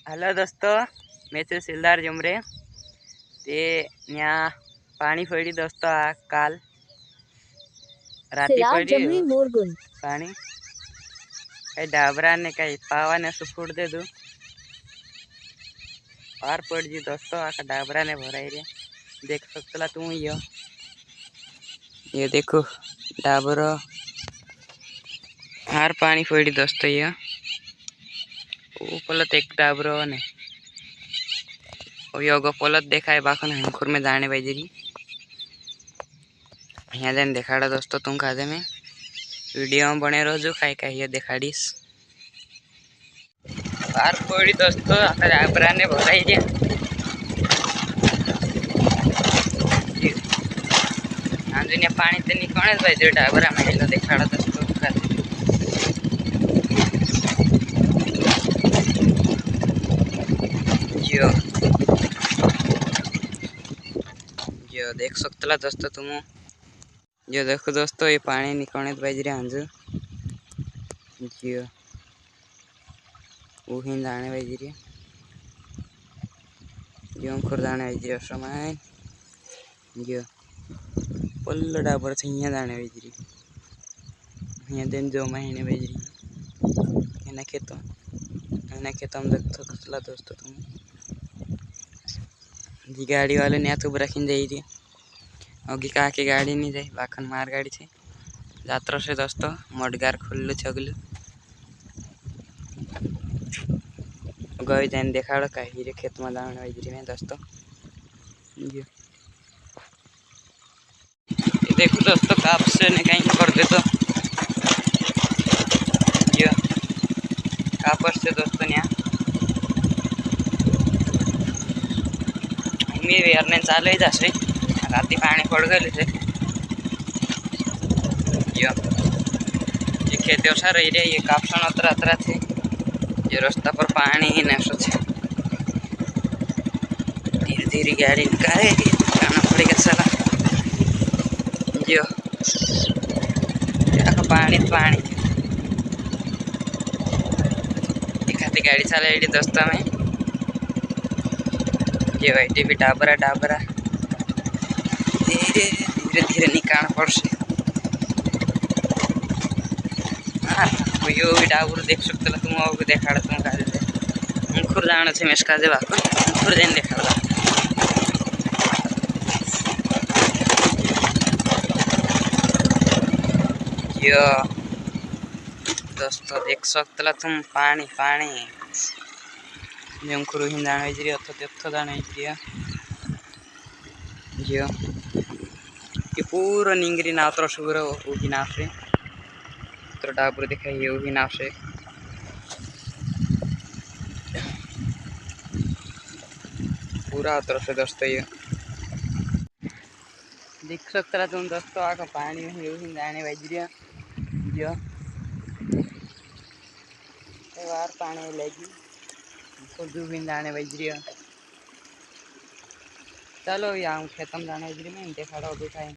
Hello दोस्तों, मैं छू सिलदार जुमरे ते यहाँ पानी पड़ी दोस्तों। आ काल राती पड़ी पानी कई डाबरा ने कई पावा ने फूट दे दू पार पड़ जी दोस्तों। आका डाबरा ने भराई रे देख सकता तू ये देखो डाबरो हार पानी पड़ी दोस्तों। ये पलत एक डाबरो ने योगो पलत देखा है बाखन हंखुर में जाने बजरी यहाँ जन देखाड़ा दोस्तों। तुम खाते में वीडियो में बने रहो जो खाई खाई देखाड़ीस बार पड़ी दोस्तों। आकर डाबरा ने भराई रे हाँ दुनिया पानी तो निकले भाई जो डाबरा में हेलो देखाड़ा दोस्तों। जियो जियो देख सकते दोस्तों तुम जो देखो दोस्तों ये पानी निकलने बज रहे हंजू जियो वो ही दाने बज रही जो खुर दाने बज रही समय जियो पल्लो डाबर से यहाँ दाने बज रही यहाँ दिन जो महीने बज रही है ना खेतों में देख सकते दोस्तों तुम जी गाड़ी वाले ने तो रखी दे रही होगी कहा की गाड़ी नहीं जाए बाखन मार गाड़ी से जात्रा से दोस्तों मडगार खुल्लू छगलू गई जान देखाड़ो कहीं रे खेत में दाने बजरी में दोस्तों। ये देखो दोस्तों काप से ने कहीं कर दे तो ये कापर से दोस्तों यहाँ मी यार ने चाले जासे राती पानी पड़ गए थे ये खेते सा रही रे ये कापसन अतरा अतरा थे ये रास्ता पर पानी ही नशो थे धीरे धीरे गाड़ी निकाले जाना पड़ेगा साला जो पानी पानी दिखाती गाड़ी चला दोस्तों में ये भाई भी डाबरा डाबरा धीरे धीरे धीरे निकालना पड़से। यो भी डाबर देख सकते तुम और देखा तुम का खुर जाना से मेस का खुर जान देखा यो दोस्तों देख सकते तुम पानी पानी खुर ही दाण बजरी अथ दाण बजरिया जियो ये पूरा निंगरी नाव तो सुगर वो ही नाव से तो डाबर दिखाई ये भी नाव से पूरा तरफ से दोस्तों। ये देख सकते तुम दोस्तों आका पानी में ये दाने बजरिया जो बार पानी लगी खुद भी दाने बजरिया चलो यहाँ खेतम दाने बजरी में देखा दिखाए।